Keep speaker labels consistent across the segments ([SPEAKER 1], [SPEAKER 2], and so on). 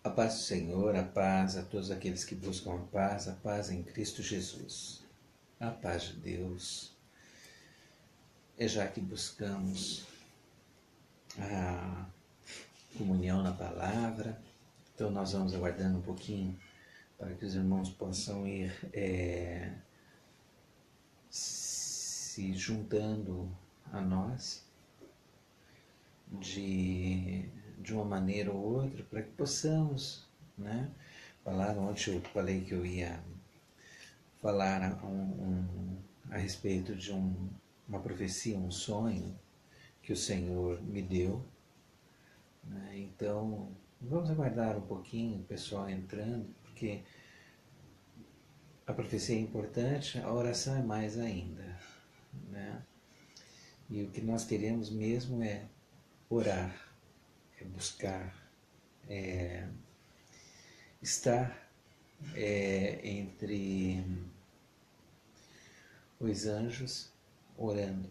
[SPEAKER 1] A paz do Senhor, a paz a todos aqueles que buscam a paz em Cristo Jesus. A paz de Deus. É já que buscamos a comunhão na palavra, então nós vamos aguardando um pouquinho para que os irmãos possam ir se juntando a nós de uma maneira ou outra, para que possamos, né, falar. Ontem eu falei que eu ia falar a respeito de uma profecia, um sonho que o Senhor me deu, né? Então vamos aguardar um pouquinho o pessoal entrando, porque a profecia é importante, a oração é mais ainda, né? E o que nós queremos mesmo é orar, é buscar, é estar entre os anjos, orando,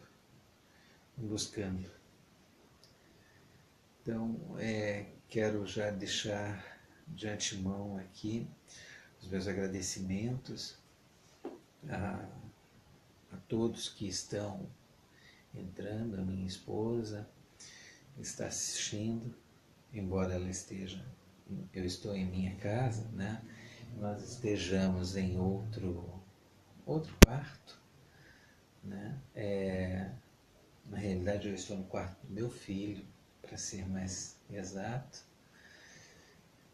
[SPEAKER 1] buscando. Então, quero já deixar de antemão aqui os meus agradecimentos a todos que estão entrando, a minha esposa está assistindo, embora ela esteja, eu estou em minha casa, né? Nós estejamos em outro quarto, né? Na realidade eu estou no quarto do meu filho, para ser mais exato,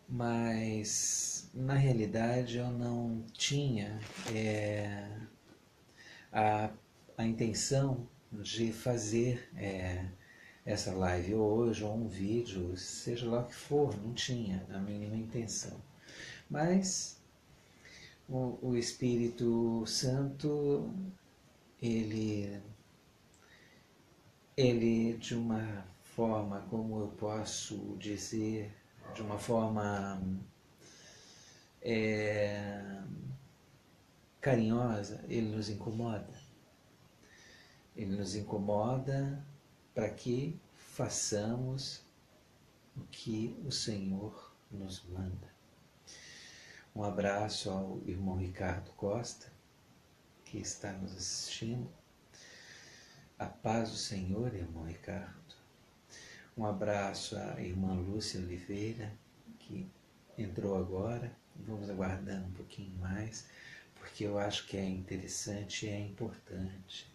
[SPEAKER 1] mas na realidade eu não tinha a intenção de fazer essa live hoje, ou um vídeo, seja lá o que for, não tinha a mínima intenção. Mas o Espírito Santo, ele de uma forma, como eu posso dizer, de uma forma carinhosa, ele nos incomoda. Ele nos incomoda para que façamos o que o Senhor nos manda. Um abraço ao irmão Ricardo Costa, que está nos assistindo. A paz do Senhor, irmão Ricardo. Um abraço à irmã Lúcia Oliveira, que entrou agora. Vamos aguardando um pouquinho mais, porque eu acho que é interessante e é importante.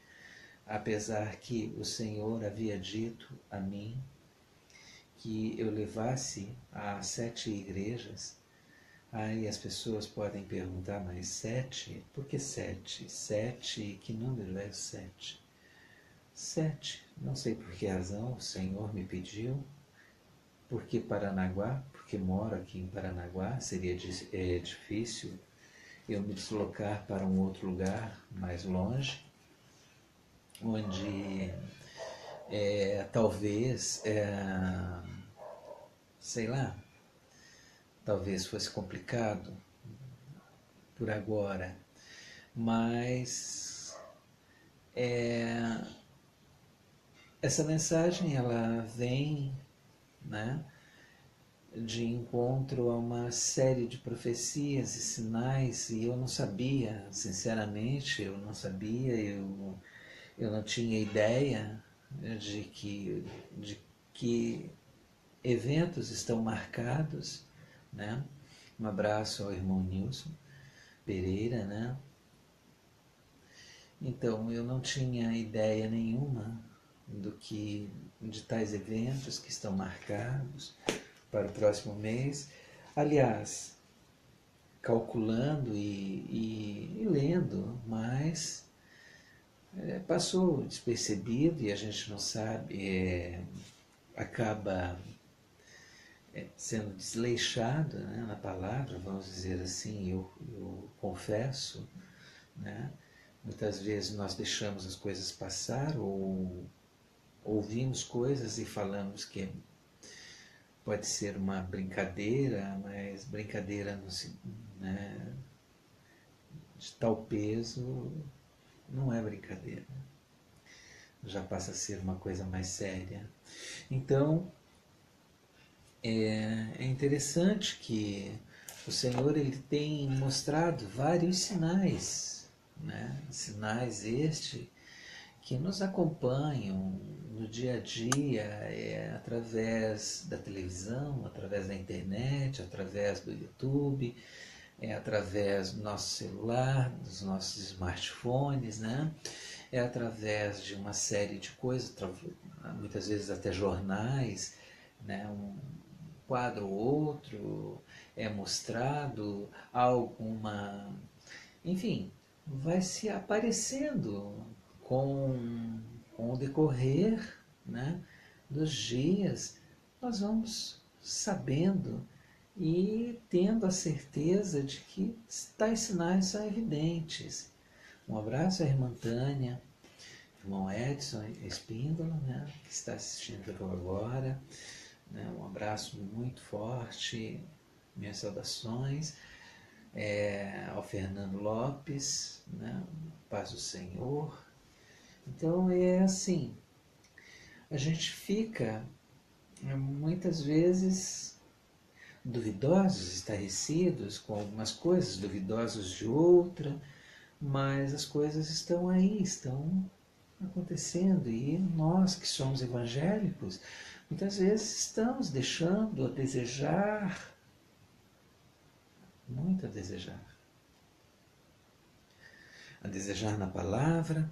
[SPEAKER 1] Apesar que o Senhor havia dito a mim que eu levasse a 7 igrejas. Aí as pessoas podem perguntar, mas 7? Por que 7? 7, que número é o 7? 7, não sei por que razão o Senhor me pediu. Por que Paranaguá? Porque moro aqui em Paranaguá, seria difícil eu me deslocar para um outro lugar mais longe, onde talvez, sei lá, talvez fosse complicado por agora, mas essa mensagem ela vem, né, de encontro a uma série de profecias e sinais, e eu não sabia, sinceramente, eu não sabia, eu não tinha ideia de que eventos estão marcados, né? Um abraço ao irmão Nilson Pereira, né? Então, eu não tinha ideia nenhuma de tais eventos que estão marcados para o próximo mês. Aliás, calculando e lendo, mas passou despercebido e a gente não sabe, acaba sendo desleixado, né, na palavra, vamos dizer assim, eu confesso, né? Muitas vezes nós deixamos as coisas passar ou ouvimos coisas e falamos que pode ser uma brincadeira, mas brincadeira né, de tal peso não é brincadeira. Já passa a ser uma coisa mais séria. Então, É interessante que o Senhor ele tem mostrado vários sinais, né? Sinais que nos acompanham no dia a dia, através da televisão, através da internet, através do YouTube, através do nosso celular, dos nossos smartphones, né? É através de uma série de coisas, muitas vezes até jornais, né? Um quadro ou outro é mostrado, alguma... Enfim, vai se aparecendo com o decorrer, né, dos dias, nós vamos sabendo e tendo a certeza de que tais sinais são evidentes. Um abraço à irmã Tânia, irmão Edson Espíndola, né, que está assistindo agora. Né, um abraço muito forte, minhas saudações. Ao Fernando Lopes, né, paz do Senhor. Então é assim, a gente fica muitas vezes duvidosos, estarrecidos com algumas coisas, duvidosos de outra, mas as coisas estão aí, estão acontecendo, e nós que somos evangélicos, muitas vezes estamos deixando a desejar, muito a desejar na palavra,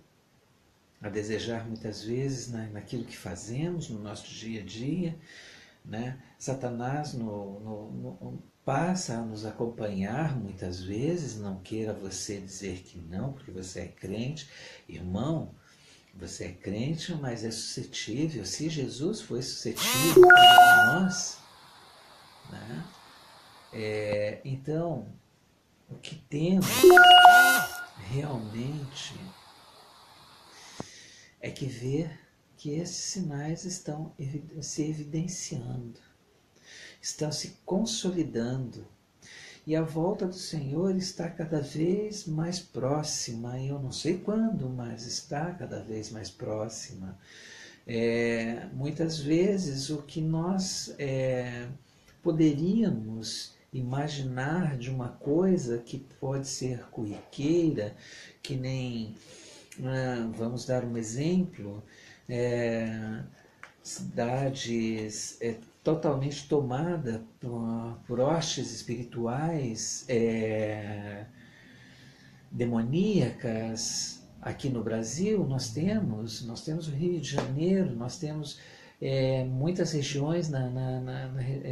[SPEAKER 1] a desejar muitas vezes naquilo que fazemos no nosso dia a dia, né? Satanás passa a nos acompanhar muitas vezes, não queira você dizer que não, porque você é crente. Irmão, você é crente, mas é suscetível. Se Jesus foi suscetível para nós, né? Então, o que temos realmente é que ver que esses sinais estão se evidenciando, estão se consolidando, e a volta do Senhor está cada vez mais próxima. Eu não sei quando, mas está cada vez mais próxima. Muitas vezes o que nós poderíamos imaginar de uma coisa que pode ser corriqueira, que nem... vamos dar um exemplo, cidades totalmente tomada por hostes espirituais demoníacas. Aqui no Brasil nós temos o Rio de Janeiro, nós temos muitas regiões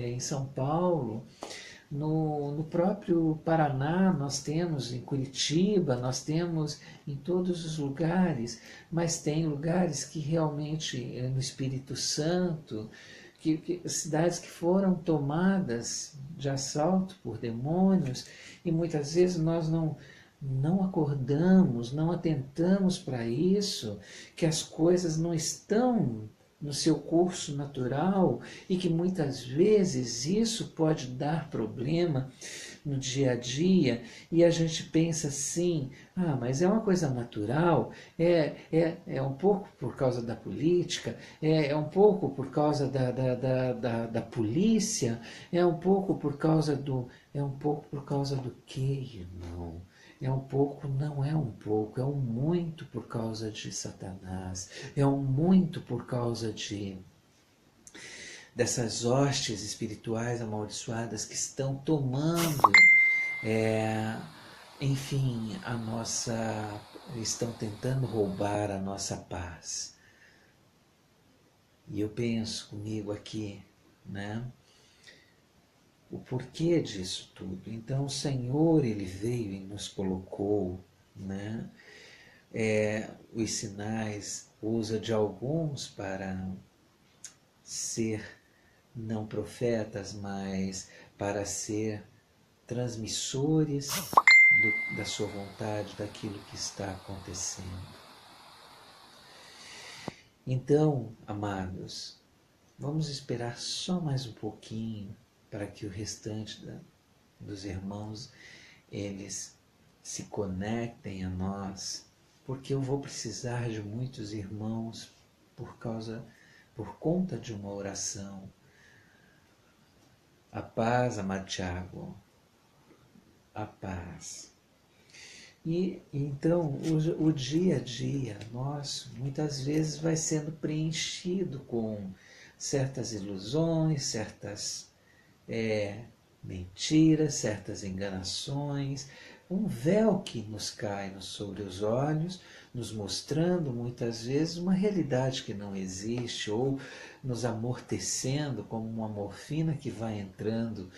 [SPEAKER 1] em São Paulo, no próprio Paraná nós temos, em Curitiba, nós temos em todos os lugares, mas tem lugares que realmente, no Espírito Santo, cidades que foram tomadas de assalto por demônios, e muitas vezes nós não acordamos, não atentamos para isso, que as coisas não estão no seu curso natural, e que muitas vezes isso pode dar problema no dia a dia, e a gente pensa assim, mas é uma coisa natural, é um pouco por causa da política, é um pouco por causa da polícia, é um pouco por causa do quê, irmão? É um pouco, não é um pouco, é um muito por causa de Satanás, é um muito por causa dessas hostes espirituais amaldiçoadas que estão tomando, enfim, estão tentando roubar a nossa paz. E eu penso comigo aqui, né? O porquê disso tudo. Então o Senhor, Ele veio e nos colocou, né? Os sinais, usa de alguns para ser não profetas, mas para ser transmissores da sua vontade, daquilo que está acontecendo. Então, amados, vamos esperar só mais um pouquinho para que o restante dos irmãos, eles se conectem a nós, porque eu vou precisar de muitos irmãos por conta de uma oração. A paz, amado Tiago, a paz. E então o dia a dia nosso muitas vezes vai sendo preenchido com certas ilusões, certas mentiras, certas enganações, um véu que nos cai sobre os olhos, nos mostrando muitas vezes uma realidade que não existe, ou nos amortecendo como uma morfina que vai entrando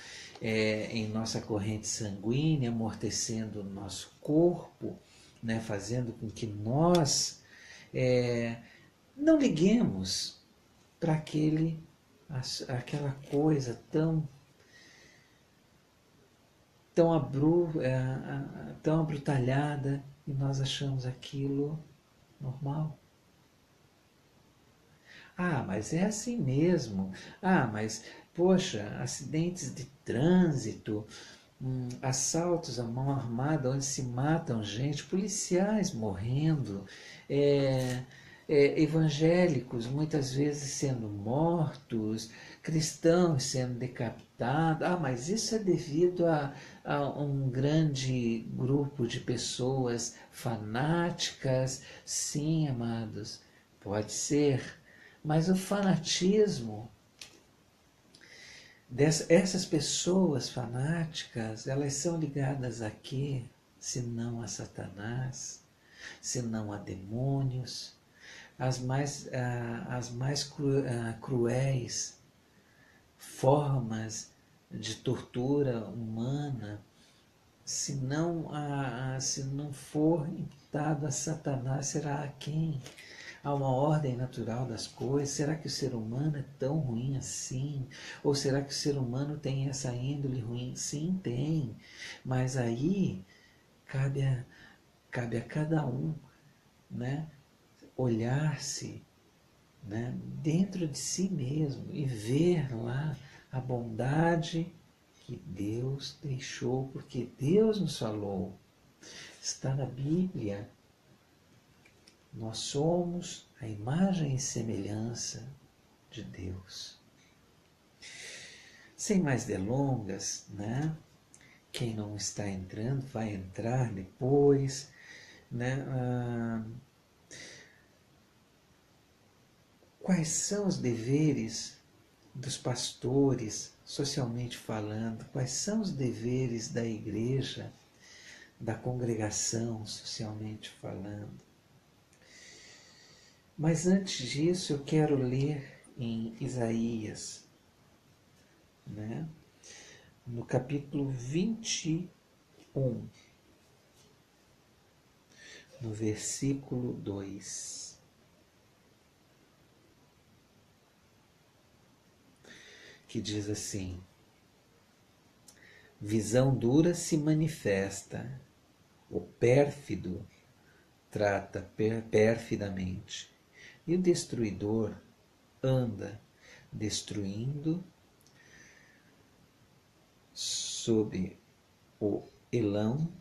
[SPEAKER 1] em nossa corrente sanguínea, amortecendo o nosso corpo, né, fazendo com que nós não liguemos para aquela coisa tão abrutalhada, e nós achamos aquilo normal. Ah, mas é assim mesmo. Ah, mas, poxa, acidentes de trânsito, assaltos à mão armada onde se matam gente, policiais morrendo, é, evangélicos muitas vezes sendo mortos, cristãos sendo decapitados. Ah, mas isso é devido a um grande grupo de pessoas fanáticas. Sim, amados, pode ser, mas o fanatismo essas pessoas fanáticas, elas são ligadas a quê? Se não a Satanás, se não a demônios, as mais cruéis formas de tortura humana, se não for imputado a Satanás, será a quem? Há uma ordem natural das coisas. Será que o ser humano é tão ruim assim? Ou será que o ser humano tem essa índole ruim? Sim, tem. Mas aí cabe a cada um, né, olhar-se, né, dentro de si mesmo e ver lá a bondade que Deus deixou, porque Deus nos falou. Está na Bíblia. Nós somos a imagem e semelhança de Deus. Sem mais delongas, né? Quem não está entrando vai entrar depois, né? Quais são os deveres dos pastores, socialmente falando? Quais são os deveres da igreja, da congregação, socialmente falando? Mas antes disso, eu quero ler em Isaías, né? No capítulo 21, no versículo 2, que diz assim: visão dura se manifesta, o pérfido trata perfidamente, e o destruidor anda destruindo sob o elão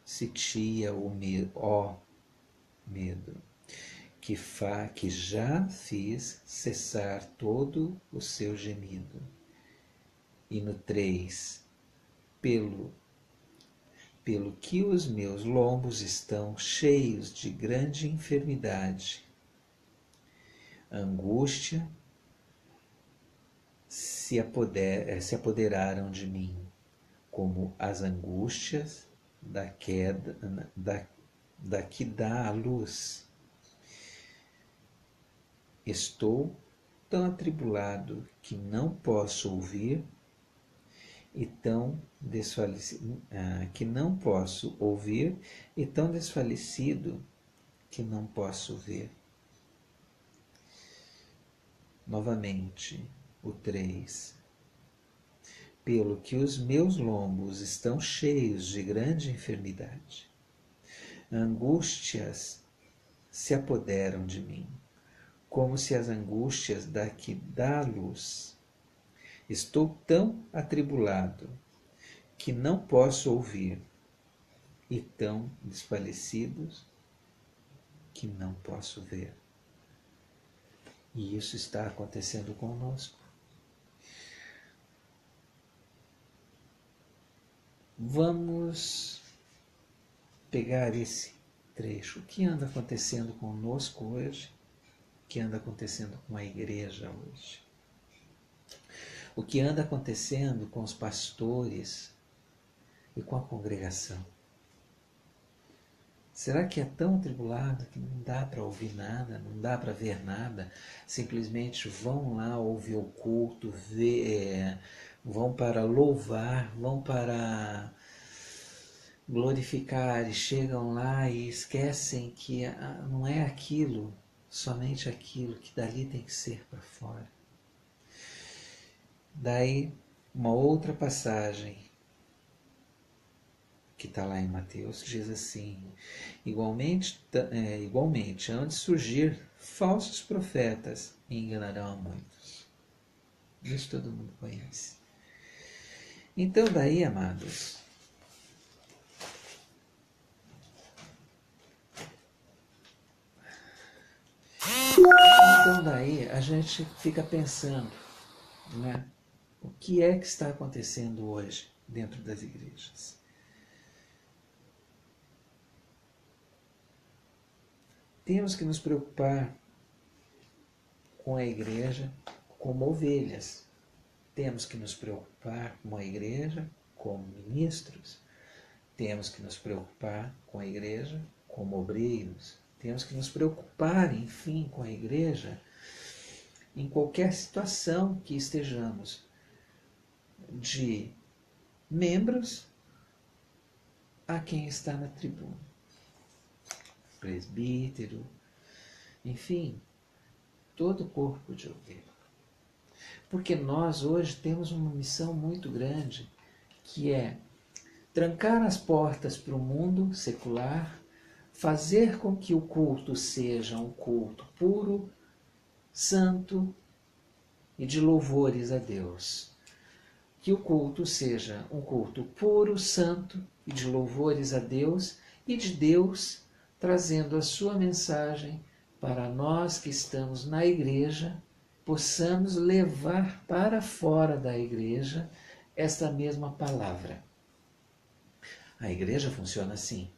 [SPEAKER 1] sitia o medo, que já fiz cessar todo o seu gemido. E no 3, pelo que os meus lombos estão cheios de grande enfermidade, angústia se apoderaram de mim, como as angústias da queda, da que dá a luz. Estou tão atribulado que não posso ouvir, e tão desfalecido que não posso ouvir, e tão desfalecido que não posso ver. Novamente, o 3. Pelo que os meus lombos estão cheios de grande enfermidade, angústias se apoderam de mim, como se as angústias da que dá luz. Estou tão atribulado que não posso ouvir, e tão desfalecidos que não posso ver. E isso está acontecendo conosco. Vamos pegar esse trecho. O que anda acontecendo conosco hoje? O que anda acontecendo com a igreja hoje? O que anda acontecendo com os pastores e com a congregação? Será que é tão atribulado que não dá para ouvir nada, não dá para ver nada? Simplesmente vão lá ouvir o culto, vão para louvar, vão para glorificar e chegam lá e esquecem que não é aquilo, somente aquilo, que dali tem que ser para fora. Daí, uma outra passagem que está lá em Mateus, diz assim: igualmente, antes de surgir falsos profetas, enganarão a muitos. Isso todo mundo conhece. Então daí, amados, a gente fica pensando, né? O que é que está acontecendo hoje dentro das igrejas? Temos que nos preocupar com a igreja como ovelhas. Temos que nos preocupar com a igreja como ministros. Temos que nos preocupar com a igreja como obreiros. Temos que nos preocupar, enfim, com a igreja em qualquer situação que estejamos, de membros a quem está na tribuna. Presbítero, enfim, todo o corpo de ovelha. Porque nós hoje temos uma missão muito grande, que é trancar as portas para o mundo secular, fazer com que o culto seja um culto puro, santo e de louvores a Deus. Que o culto seja um culto puro, santo e de louvores a Deus, e de Deus trazendo a sua mensagem para nós que estamos na igreja, possamos levar para fora da igreja esta mesma palavra. A igreja funciona assim.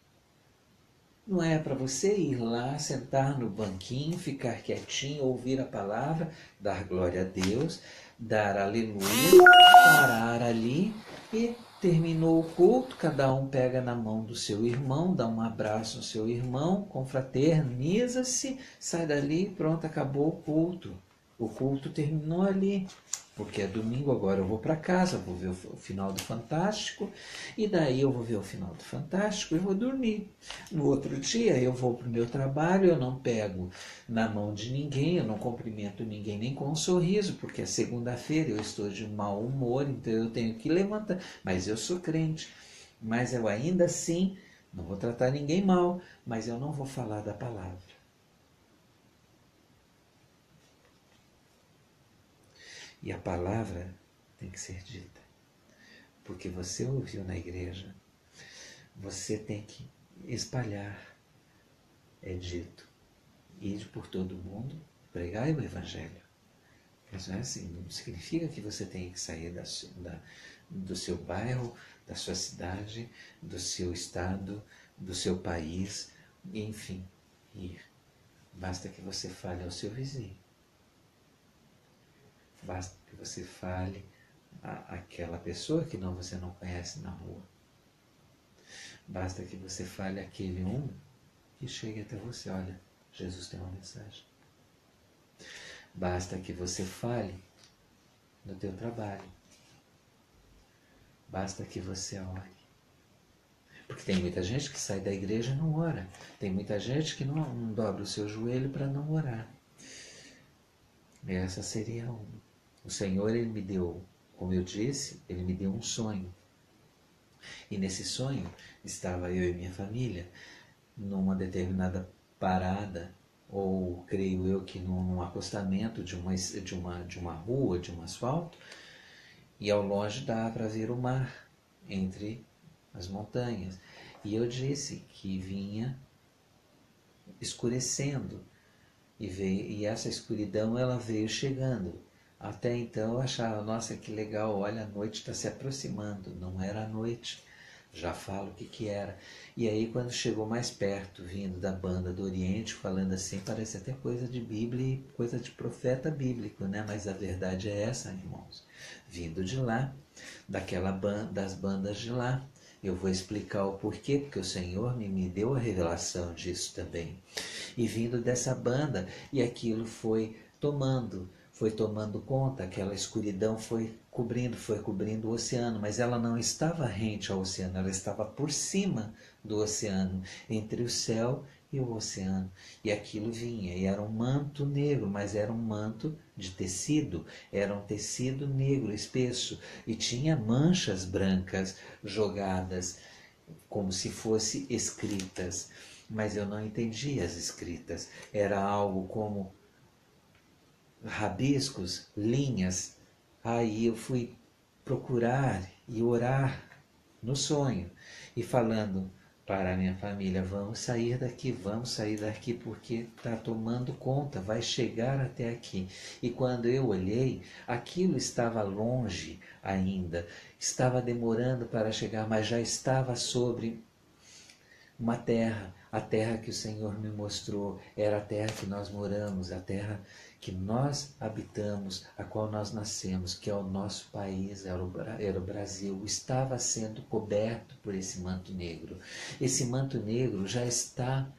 [SPEAKER 1] Não é para você ir lá, sentar no banquinho, ficar quietinho, ouvir a palavra, dar glória a Deus, dar aleluia, parar ali e terminou o culto, cada um pega na mão do seu irmão, dá um abraço no seu irmão, confraterniza-se, sai dali, pronto, acabou o culto. O culto terminou ali, porque é domingo, agora eu vou para casa, vou ver o final do Fantástico, e daí eu vou ver o final do Fantástico e vou dormir. No outro dia eu vou para o meu trabalho, eu não pego na mão de ninguém, eu não cumprimento ninguém nem com um sorriso, porque é segunda-feira, eu estou de mau humor, então eu tenho que levantar, mas eu sou crente, mas eu ainda assim não vou tratar ninguém mal, mas eu não vou falar da palavra. E a palavra tem que ser dita. Porque você ouviu na igreja, você tem que espalhar. É dito. Ir por todo mundo, pregar o evangelho. Mas não é assim, não significa que você tem que sair do seu bairro, da sua cidade, do seu estado, do seu país, enfim, ir. Basta que você fale ao seu vizinho. Basta que você fale àquela pessoa que você não conhece na rua. Basta que você fale àquele que chegue até você. Olha, Jesus tem uma mensagem. Basta que você fale no teu trabalho. Basta que você ore. Porque tem muita gente que sai da igreja e não ora. Tem muita gente que não dobra o seu joelho para não orar. Essa seria uma. O Senhor, Ele me deu, como eu disse, Ele me deu um sonho. E nesse sonho estava eu e minha família numa determinada parada, ou creio eu que num acostamento de uma rua, de um asfalto, e ao longe dá para ver o mar entre as montanhas. E eu disse que vinha escurecendo, e essa escuridão ela veio chegando. Até então eu achava, nossa, que legal, olha, a noite está se aproximando. Não era a noite. Já falo o que que era. E aí quando chegou mais perto, vindo da banda do Oriente, falando assim, parece até coisa de Bíblia e coisa de profeta bíblico, né? Mas a verdade é essa, irmãos. Vindo de lá, das bandas de lá, eu vou explicar o porquê, porque o Senhor me deu a revelação disso também. E vindo dessa banda, e aquilo foi tomando conta, aquela escuridão foi cobrindo o oceano, mas ela não estava rente ao oceano, ela estava por cima do oceano, entre o céu e o oceano. E aquilo vinha, e era um manto negro, mas era um manto de tecido, era um tecido negro espesso, e tinha manchas brancas jogadas, como se fossem escritas. Mas eu não entendia as escritas, era algo como rabiscos, linhas. Aí eu fui procurar e orar no sonho e falando para a minha família, vamos sair daqui porque está tomando conta, vai chegar até aqui. E quando eu olhei, aquilo estava longe ainda, estava demorando para chegar, mas já estava sobre uma terra, a terra que o Senhor me mostrou, era a terra que nós moramos, a terra que nós habitamos, a qual nós nascemos, que é o nosso país, era o Brasil, estava sendo coberto por esse manto negro. Esse manto negro já está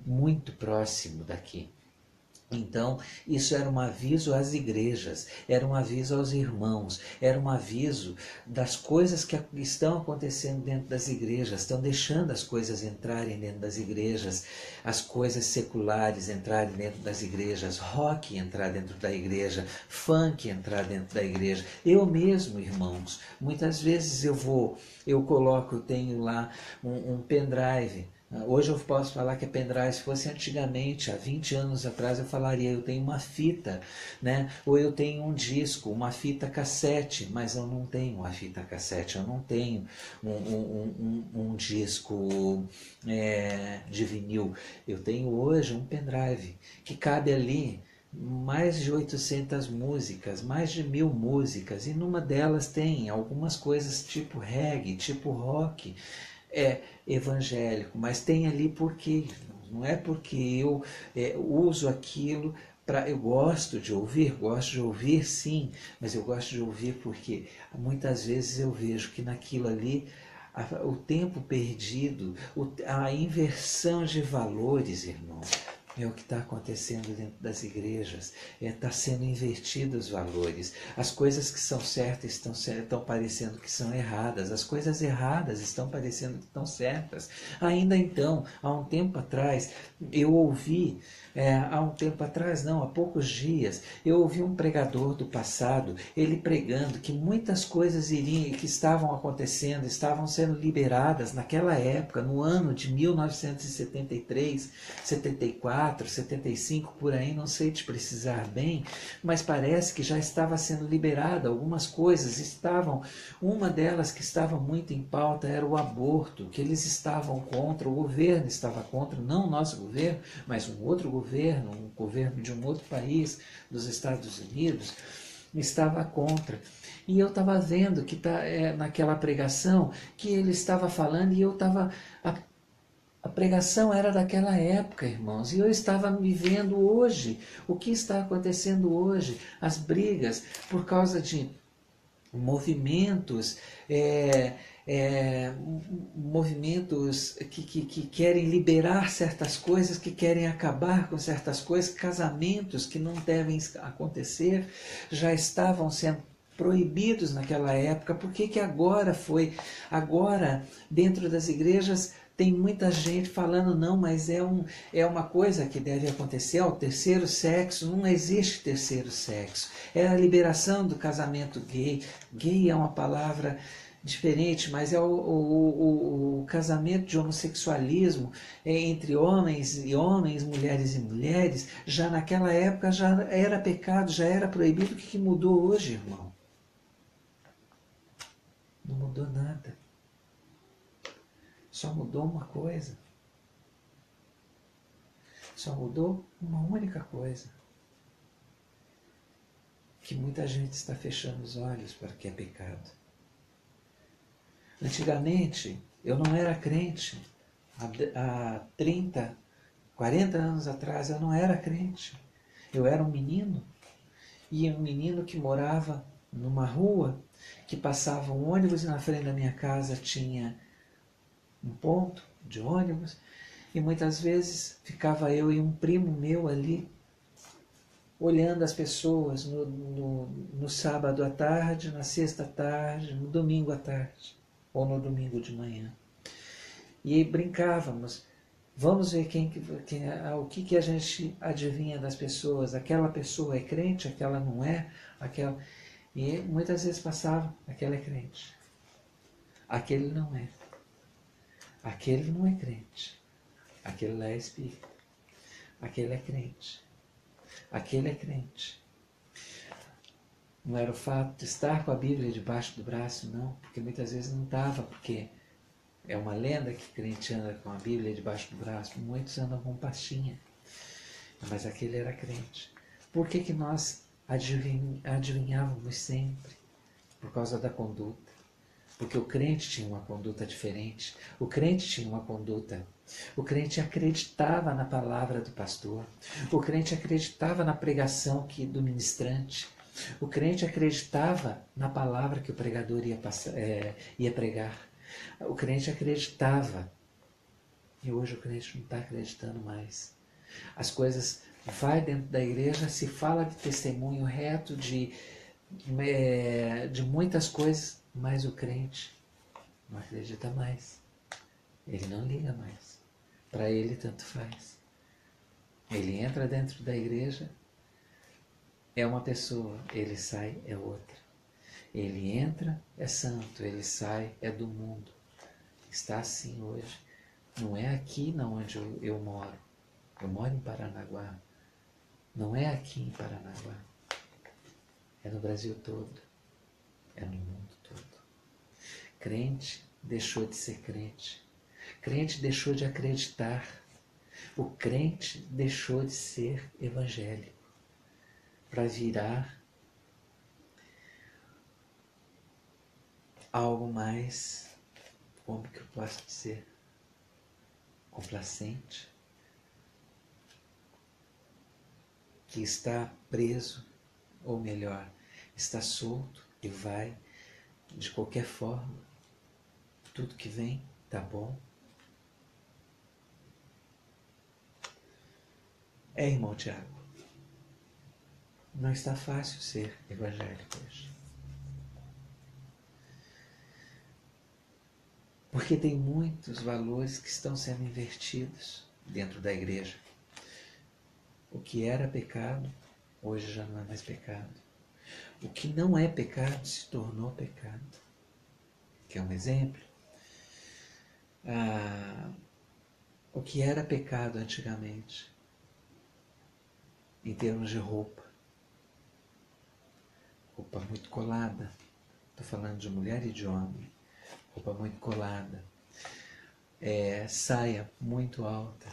[SPEAKER 1] muito próximo daqui. Então, isso era um aviso às igrejas, era um aviso aos irmãos, era um aviso das coisas que estão acontecendo dentro das igrejas, estão deixando as coisas entrarem dentro das igrejas, as coisas seculares entrarem dentro das igrejas, rock entrar dentro da igreja, funk entrar dentro da igreja. Eu mesmo, irmãos, muitas vezes eu tenho lá um pendrive. Hoje eu posso falar que é pendrive. Se fosse antigamente, há 20 anos atrás, eu falaria, eu tenho uma fita, né? Ou eu tenho um disco, uma fita cassete, mas eu não tenho uma fita cassete, eu não tenho um disco de vinil. Eu tenho hoje um pendrive que cabe ali mais de 800 músicas, mais de 1000 músicas, e numa delas tem algumas coisas tipo reggae, tipo rock, evangélico, mas tem ali porque não é porque eu uso aquilo para. Eu gosto de ouvir sim, mas eu gosto de ouvir porque muitas vezes eu vejo que naquilo ali o tempo perdido, a inversão de valores, irmão, é o que está acontecendo dentro das igrejas. Está sendo invertidos os valores. As coisas que são certas estão parecendo que são erradas. As coisas erradas estão parecendo que estão certas. Ainda então, há um tempo atrás, eu ouvi, há poucos dias, eu ouvi um pregador do passado, ele pregando que muitas coisas que estavam acontecendo, estavam sendo liberadas naquela época, no ano de 1973, 74, 75, por aí, não sei te precisar bem, mas parece que já estava sendo liberada, algumas coisas estavam, uma delas que estava muito em pauta era o aborto, que eles estavam contra, o governo estava contra, não o nosso governo, mas um outro governo, um governo de um outro país, dos Estados Unidos, estava contra. E eu estava vendo que naquela pregação que ele estava falando e eu estava... A pregação era daquela época, irmãos, e eu estava me vendo hoje, o que está acontecendo hoje, as brigas por causa de movimentos, movimentos que querem liberar certas coisas, que querem acabar com certas coisas, casamentos que não devem acontecer, já estavam sendo proibidos naquela época. Por que agora dentro das igrejas tem muita gente falando, não, mas é uma coisa que deve acontecer, o terceiro sexo, não existe terceiro sexo. É a liberação do casamento gay. Gay é uma palavra diferente, mas é o casamento de homossexualismo entre homens e homens, mulheres e mulheres. Já naquela época já era pecado, já era proibido. O que mudou hoje, irmão? Não mudou nada. Só mudou uma coisa. Só mudou uma única coisa. Que muita gente está fechando os olhos para o que é pecado. Antigamente, eu não era crente. Há 30, 40 anos atrás, eu não era crente. Eu era um menino. E um menino que morava numa rua, que passava um ônibus e na frente da minha casa tinha um ponto de ônibus. E muitas vezes ficava eu e um primo meu ali, olhando as pessoas no sábado à tarde, na sexta à tarde, no domingo à tarde, ou no domingo de manhã. E brincávamos, vamos ver o que a gente adivinha das pessoas, aquela pessoa é crente, aquela não é, aquela... E muitas vezes passava, aquela é crente, aquele não é, aquele não é crente, aquele lá é espírita, aquele é crente, aquele é crente. Não era o fato de estar com a Bíblia debaixo do braço, não, porque muitas vezes não estava, porque é uma lenda que crente anda com a Bíblia debaixo do braço, muitos andam com pastinha, mas aquele era crente. Por que nós adivinhávamos sempre? Por causa da conduta. Porque o crente tinha uma conduta diferente, o crente tinha uma conduta. O crente acreditava na palavra do pastor, o crente acreditava na pregação do ministrante, o crente acreditava na palavra que o pregador ia pregar. O crente acreditava. E hoje o crente não está acreditando mais. As coisas... Vai dentro da igreja, se fala de testemunho reto, de muitas coisas, mas o crente não acredita mais. Ele não liga mais. Para ele tanto faz. Ele entra dentro da igreja, é uma pessoa, ele sai, é outra. Ele entra, é santo, ele sai, é do mundo. Está assim hoje. Não é aqui na onde eu moro. Eu moro em Paranaguá. Não é aqui em Paranaguá. É no Brasil todo. É no mundo todo. Crente deixou de ser crente. Crente deixou de acreditar. O crente deixou de ser evangélico para virar algo mais, como que eu posso dizer, complacente, que está preso, ou melhor, está solto e vai de qualquer forma. Tudo que vem tá bom. Irmão Tiago, não está fácil ser evangélico hoje. Porque tem muitos valores que estão sendo invertidos dentro da igreja. O que era pecado, hoje já não é mais pecado. O que não é pecado se tornou pecado. Quer um exemplo? O que era pecado antigamente, em termos de roupa muito colada, estou falando de mulher e de homem, roupa muito colada, saia muito alta,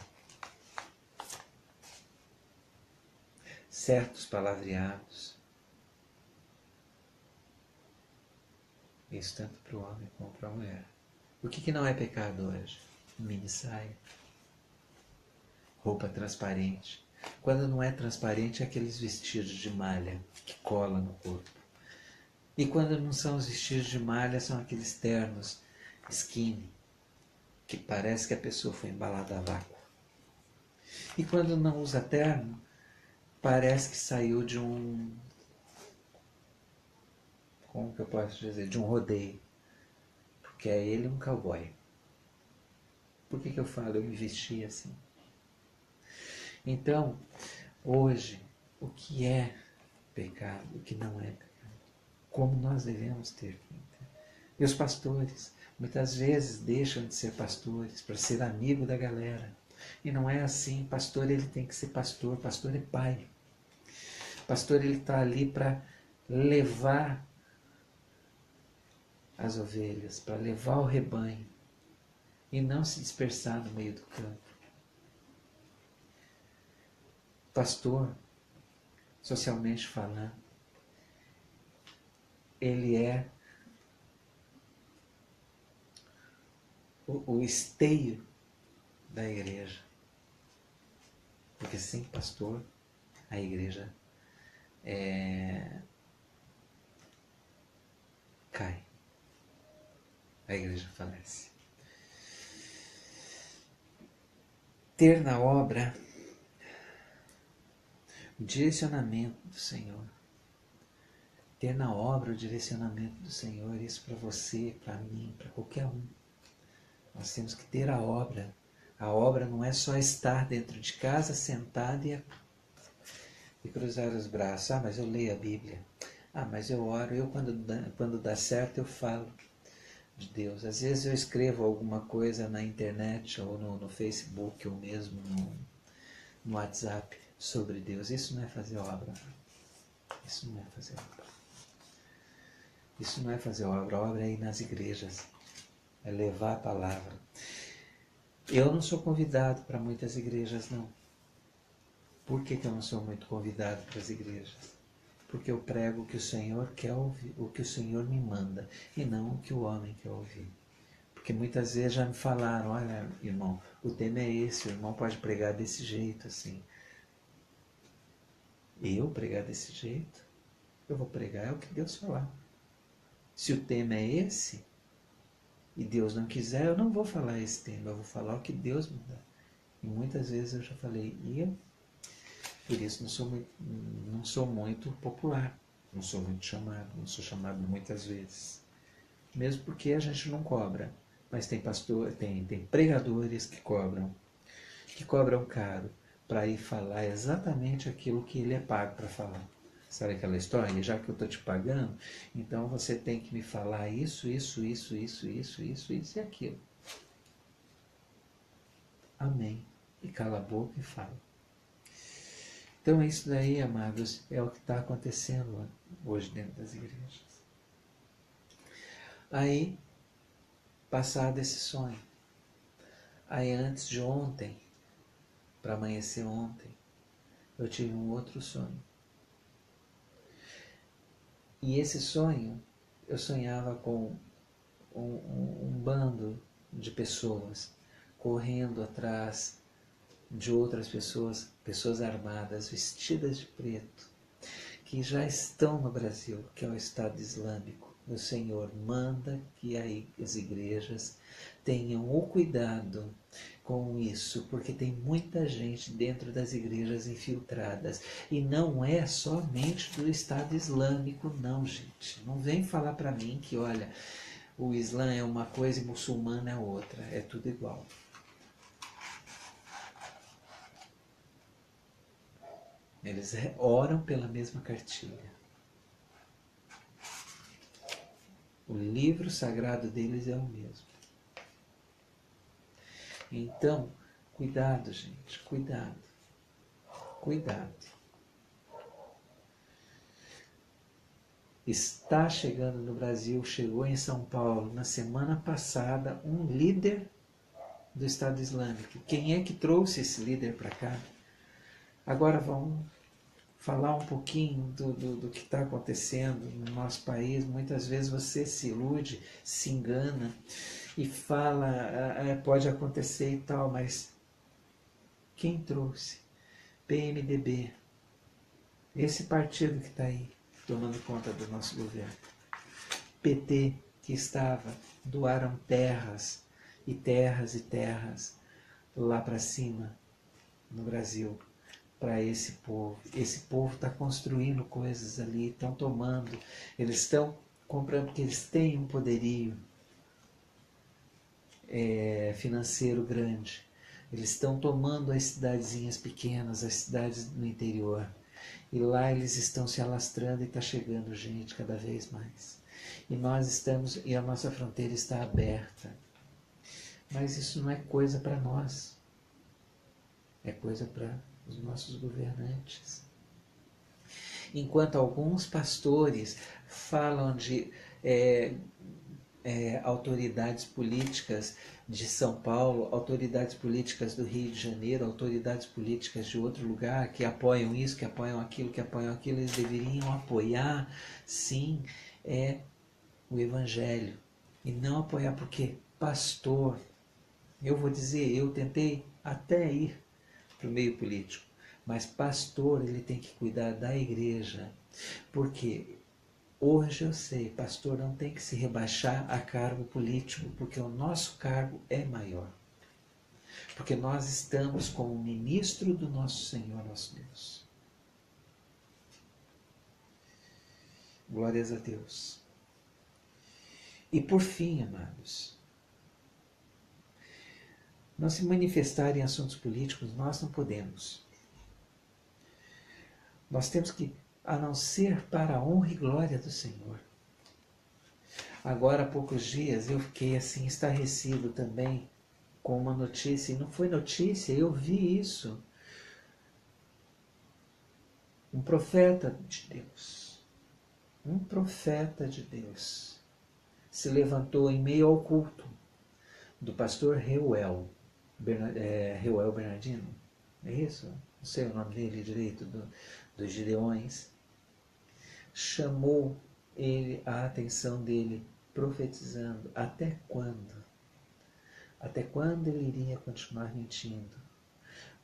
[SPEAKER 1] certos palavreados, isso tanto para o homem como para a mulher. O que não é pecado hoje? Mini saia, roupa transparente. Quando não é transparente, é aqueles vestidos de malha que cola no corpo. E quando não são os vestidos de malha, são aqueles ternos skinny, que parece que a pessoa foi embalada a vácuo. E quando não usa terno, parece que saiu de um... Como que eu posso dizer? De um rodeio. Porque é ele um cowboy. Por que eu falo? Eu me vesti assim. Então, hoje, o que é pecado, o que não é pecado? Como nós devemos ter. E os pastores, muitas vezes, deixam de ser pastores para ser amigo da galera. E não é assim. Pastor, ele tem que ser pastor. Pastor é pai. Pastor, ele está ali para levar as ovelhas, para levar o rebanho. E não se dispersar no meio do campo. Pastor, socialmente falando, ele é o esteio da igreja. Porque sem pastor, a igreja cai. A igreja falece. Ter na obra o direcionamento do Senhor. Ter na obra o direcionamento do Senhor. Isso para você, para mim, para qualquer um. Nós temos que ter a obra. A obra não é só estar dentro de casa, sentado e cruzar os braços. Ah, mas eu leio a Bíblia. Ah, mas eu oro. Eu, quando dá certo, eu falo de Deus. Às vezes eu escrevo alguma coisa na internet ou no Facebook ou mesmo no WhatsApp sobre Deus. Isso não é fazer obra. Isso não é fazer obra. Isso não é fazer obra. A obra é ir nas igrejas. É levar a palavra. Eu não sou convidado para muitas igrejas, não. Por que eu não sou muito convidado para as igrejas? Porque eu prego o que o Senhor quer ouvir, o que o Senhor me manda, e não o que o homem quer ouvir. Porque muitas vezes já me falaram, olha, irmão, o tema é esse, o irmão pode pregar desse jeito, assim. Eu pregar desse jeito? Eu vou pregar é o que Deus falar. Se o tema é esse, e Deus não quiser, eu não vou falar esse tema, eu vou falar o que Deus me dá. E muitas vezes eu já falei, e eu, por isso não sou muito popular, não sou muito chamado, não sou chamado muitas vezes. Mesmo porque a gente não cobra, mas tem pregadores que cobram caro para ir falar exatamente aquilo que ele é pago para falar. Sabe aquela história? Já que eu estou te pagando, então você tem que me falar isso e aquilo. Amém. E cala a boca e fala. Então isso daí, amados, é o que está acontecendo hoje dentro das igrejas. Aí, passado esse sonho, aí antes de ontem, para amanhecer ontem, eu tive um outro sonho. E esse sonho, eu sonhava com um bando de pessoas correndo atrás de outras pessoas, pessoas armadas, vestidas de preto, que já estão no Brasil, que é o Estado Islâmico. O Senhor manda que as igrejas tenham o cuidado com isso, porque tem muita gente dentro das igrejas infiltradas. E não é somente do Estado Islâmico, não, gente. Não vem falar para mim que, olha, o Islã é uma coisa e muçulmano é outra. É tudo igual. Eles oram pela mesma cartilha. O livro sagrado deles é o mesmo. Então, cuidado, gente, cuidado. Cuidado. Está chegando no Brasil, chegou em São Paulo na semana passada um líder do Estado Islâmico. Quem é que trouxe esse líder para cá? Agora vamos falar um pouquinho do que está acontecendo no nosso país. Muitas vezes você se ilude, se engana e fala, pode acontecer e tal, mas quem trouxe? PMDB, esse partido que está aí tomando conta do nosso governo. PT, que estava, doaram terras e terras e terras lá para cima, no Brasil, para esse povo. Esse povo está construindo coisas ali, estão tomando, eles estão comprando, porque eles têm um poderio financeiro grande. Eles estão tomando as cidadezinhas pequenas, as cidades no interior. E lá eles estão se alastrando e está chegando gente cada vez mais. E nós estamos, e a nossa fronteira está aberta. Mas isso não é coisa para nós. É coisa para os nossos governantes. Enquanto alguns pastores falam de autoridades políticas de São Paulo, autoridades políticas do Rio de Janeiro, autoridades políticas de outro lugar que apoiam isso, que apoiam aquilo, eles deveriam apoiar, sim, o Evangelho. E não apoiar porque pastor Eu vou dizer, eu tentei até ir para o meio político, mas pastor, ele tem que cuidar da igreja, porque hoje eu sei, pastor não tem que se rebaixar a cargo político, porque o nosso cargo é maior. Porque nós estamos como ministro do nosso Senhor, nosso Deus. Glórias a Deus. E por fim, amados, não se manifestar em assuntos políticos, nós não podemos. Nós temos que, a não ser para a honra e glória do Senhor. Agora, há poucos dias, eu fiquei assim, estarrecido também com uma notícia, e não foi notícia, eu vi isso. Um profeta de Deus, se levantou em meio ao culto do pastor Reuel Bernardino, é isso? Não sei o nome dele direito, dos Gideões. Chamou ele a atenção dele, profetizando até quando? Até quando ele iria continuar mentindo?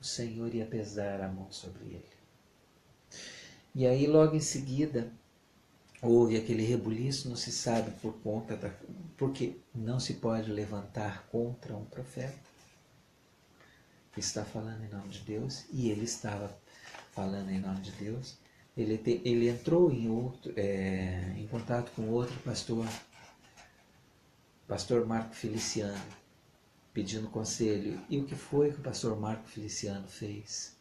[SPEAKER 1] O Senhor ia pesar a mão sobre ele. E aí logo em seguida houve aquele rebuliço, não se sabe porque não se pode levantar contra um profeta que está falando em nome de Deus, e ele estava falando em nome de Deus. Ele entrou em contato com outro pastor Marco Feliciano, pedindo conselho. E o que foi que o pastor Marco Feliciano fez?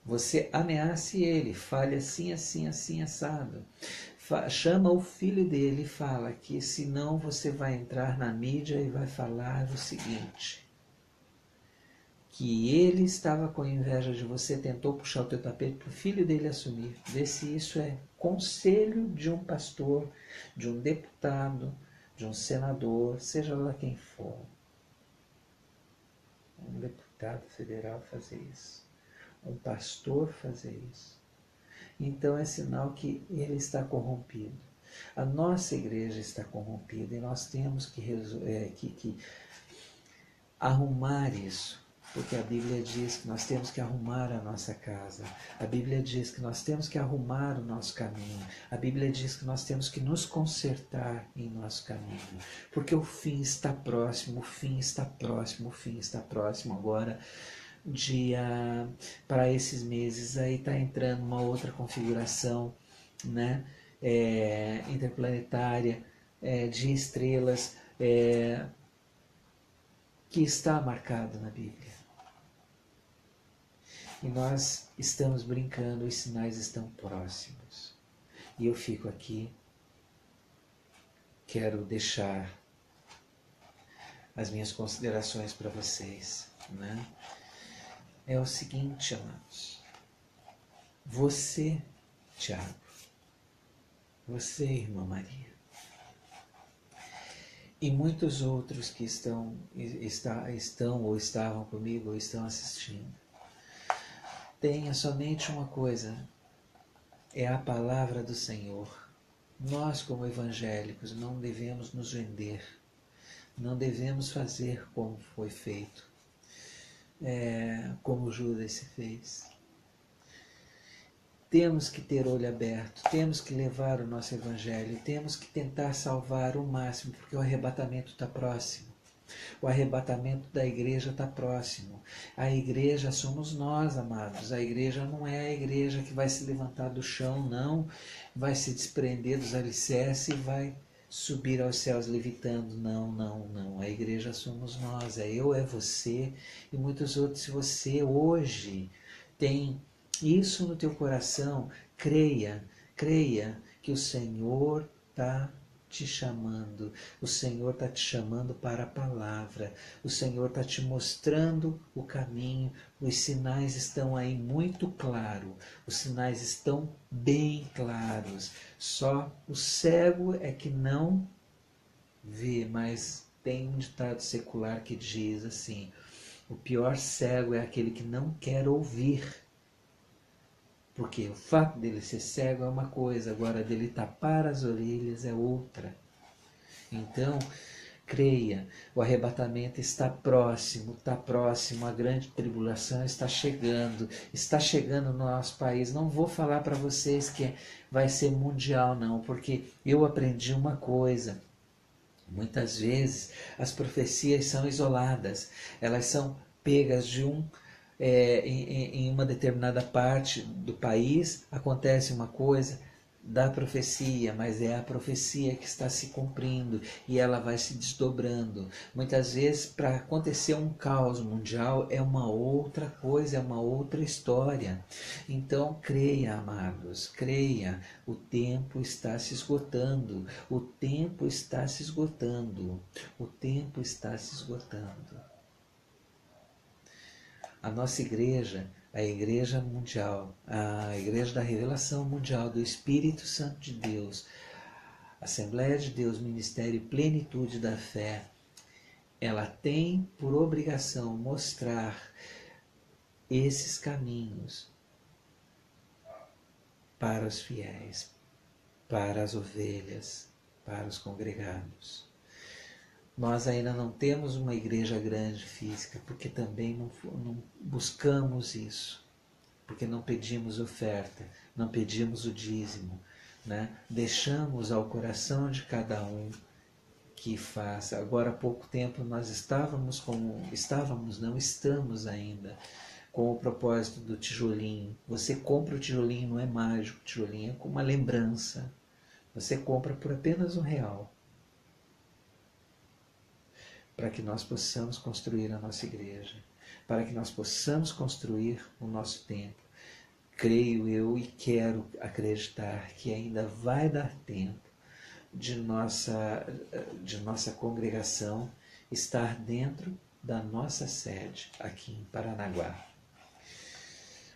[SPEAKER 1] Você ameace ele, fale assim, assim, assim, assado. Chama o filho dele e fala que senão você vai entrar na mídia e vai falar o seguinte: que ele estava com inveja de você, tentou puxar o teu tapete para o filho dele assumir. Vê se isso é conselho de um pastor, de um deputado, de um senador, seja lá quem for. Um deputado federal fazer isso. Um pastor fazer isso. Então é sinal que ele está corrompido. A nossa igreja está corrompida e nós temos que arrumar isso. Porque a Bíblia diz que nós temos que arrumar a nossa casa. A Bíblia diz que nós temos que arrumar o nosso caminho. A Bíblia diz que nós temos que nos consertar em nosso caminho. Porque o fim está próximo, o fim está próximo, o fim está próximo. Agora, para esses meses, aí está entrando uma outra configuração, né? Interplanetária, de estrelas, que está marcado na Bíblia. E nós estamos brincando, os sinais estão próximos. E eu fico aqui, quero deixar as minhas considerações para vocês, né? É o seguinte, amados. Você, Tiago, você, irmã Maria, e muitos outros que estão ou estavam comigo ou estão assistindo, tenha somente uma coisa, é a palavra do Senhor. Nós, como evangélicos, não devemos nos vender, não devemos fazer como foi feito, como Judas se fez. Temos que ter olho aberto, temos que levar o nosso evangelho, temos que tentar salvar o máximo, porque o arrebatamento está próximo. O arrebatamento da igreja está próximo. A igreja somos nós, amados. A igreja não é a igreja que vai se levantar do chão, não. Vai se desprender dos alicerces e vai subir aos céus levitando. Não, não, não. A igreja somos nós. É eu, é você e muitos outros. Se você hoje tem isso no teu coração, creia que o Senhor está te chamando, o Senhor está te chamando para a palavra, o Senhor está te mostrando o caminho, os sinais estão aí muito claros, os sinais estão bem claros, só o cego é que não vê, mas tem um ditado secular que diz assim: o pior cego é aquele que não quer ouvir. Porque o fato dele ser cego é uma coisa, agora dele tapar as orelhas é outra. Então, Creia, o arrebatamento está próximo, a grande tribulação está chegando no nosso país. Não vou falar para vocês que vai ser mundial, não, porque eu aprendi uma coisa. Muitas vezes as profecias são isoladas, elas são pegas de em uma determinada parte do país, acontece uma coisa da profecia, mas é a profecia que está se cumprindo e ela vai se desdobrando. Muitas vezes, para acontecer um caos mundial, é uma outra coisa, é uma outra história. Então, creia, amados, creia, o tempo está se esgotando, o tempo está se esgotando, o tempo está se esgotando. A nossa igreja, a Igreja Mundial, a Igreja da Revelação Mundial do Espírito Santo de Deus, Assembleia de Deus, Ministério e Plenitude da Fé, ela tem por obrigação mostrar esses caminhos para os fiéis, para as ovelhas, para os congregados. Nós ainda não temos uma igreja grande física, porque também não buscamos isso, porque não pedimos oferta, não pedimos o dízimo, né? Deixamos ao coração de cada um que faça. Agora há pouco tempo nós estamos ainda com o propósito do tijolinho. Você compra o tijolinho, não é mágico, o tijolinho é como uma lembrança. Você compra por apenas R$1. Para que nós possamos construir a nossa igreja, para que nós possamos construir o nosso templo. Creio eu e quero acreditar que ainda vai dar tempo de nossa congregação estar dentro da nossa sede aqui em Paranaguá.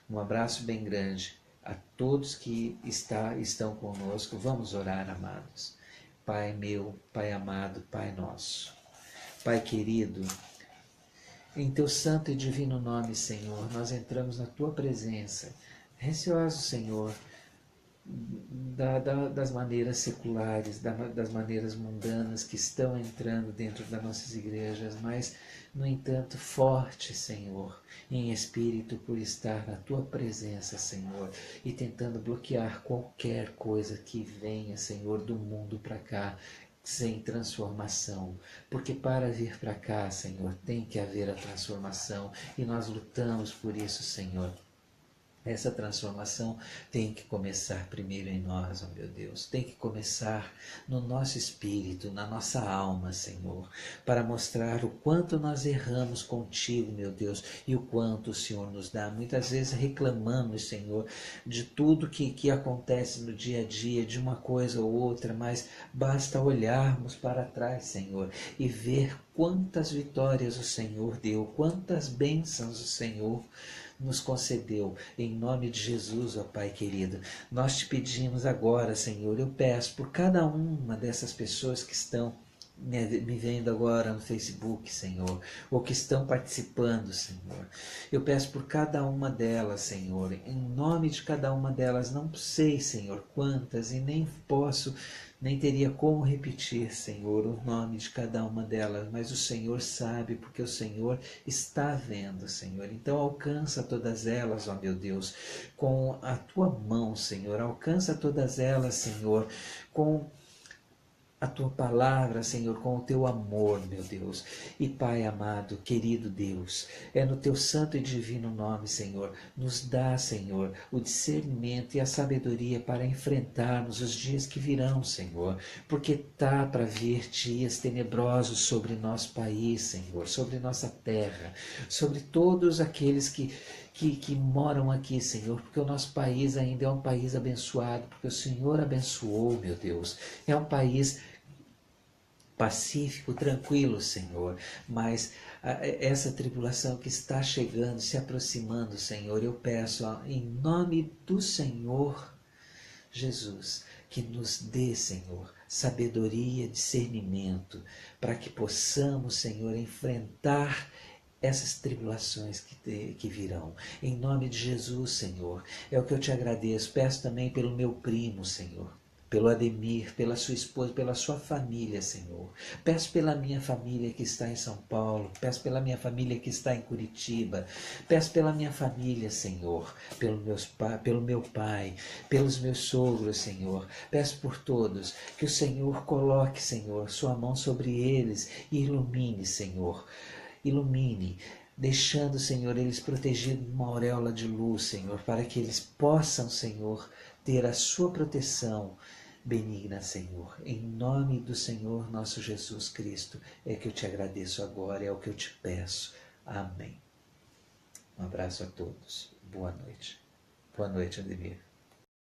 [SPEAKER 1] Um abraço bem grande a todos que estão conosco. Vamos orar, amados. Pai meu, Pai amado, Pai nosso. Pai querido, em Teu santo e divino nome, Senhor, nós entramos na Tua presença, receosos, Senhor, das maneiras seculares, das maneiras mundanas que estão entrando dentro das nossas igrejas, mas, no entanto, forte, Senhor, em espírito por estar na Tua presença, Senhor, e tentando bloquear qualquer coisa que venha, Senhor, do mundo para cá, sem transformação, porque para vir para cá, Senhor, tem que haver a transformação, e nós lutamos por isso, Senhor. Essa transformação tem que começar primeiro em nós, ó meu Deus. Tem que começar no nosso espírito, na nossa alma, Senhor, para mostrar o quanto nós erramos contigo, meu Deus, e o quanto o Senhor nos dá. Muitas vezes reclamamos, Senhor, de tudo que acontece no dia a dia, de uma coisa ou outra, mas basta olharmos para trás, Senhor, e ver quantas vitórias o Senhor deu, quantas bênçãos o Senhor nos concedeu, em nome de Jesus, ó Pai querido. Nós te pedimos agora, Senhor, eu peço por cada uma dessas pessoas que estão me vendo agora no Facebook, Senhor, ou que estão participando, Senhor. Eu peço por cada uma delas, Senhor, em nome de cada uma delas, não sei, Senhor, quantas, e nem teria como repetir, Senhor, o nome de cada uma delas, mas o Senhor sabe, porque o Senhor está vendo, Senhor. Então alcança todas elas, ó meu Deus, com a Tua mão, Senhor. Alcança todas elas, Senhor, com a Tua palavra, Senhor, com o Teu amor, meu Deus. E Pai amado, querido Deus, é no Teu santo e divino nome, Senhor, nos dá, Senhor, o discernimento e a sabedoria para enfrentarmos os dias que virão, Senhor, porque tá para vir dias tenebrosos sobre nosso país, Senhor, sobre nossa terra, sobre todos aqueles que moram aqui, Senhor, porque o nosso país ainda é um país abençoado, porque o Senhor abençoou, meu Deus. É um país pacífico, tranquilo, Senhor, mas essa tribulação que está chegando, se aproximando, Senhor, eu peço, ó, em nome do Senhor Jesus, que nos dê, Senhor, sabedoria, discernimento, para que possamos, Senhor, enfrentar essas tribulações que virão. Em nome de Jesus, Senhor, é o que eu te agradeço. Peço também pelo meu primo, Senhor, pelo Ademir, pela sua esposa, pela sua família, Senhor. Peço pela minha família que está em São Paulo, peço pela minha família que está em Curitiba, peço pela minha família, Senhor, pelo meu pai, pelos meus sogros, Senhor. Peço por todos que o Senhor coloque, Senhor, sua mão sobre eles e ilumine, Senhor. Ilumine, deixando, Senhor, eles protegidos numa auréola de luz, Senhor, para que eles possam, Senhor, ter a sua proteção benigna, Senhor. Em nome do Senhor nosso Jesus Cristo é que eu te agradeço agora, é o que eu te peço. Amém. Um abraço a todos. Boa noite. Boa noite, Ademir.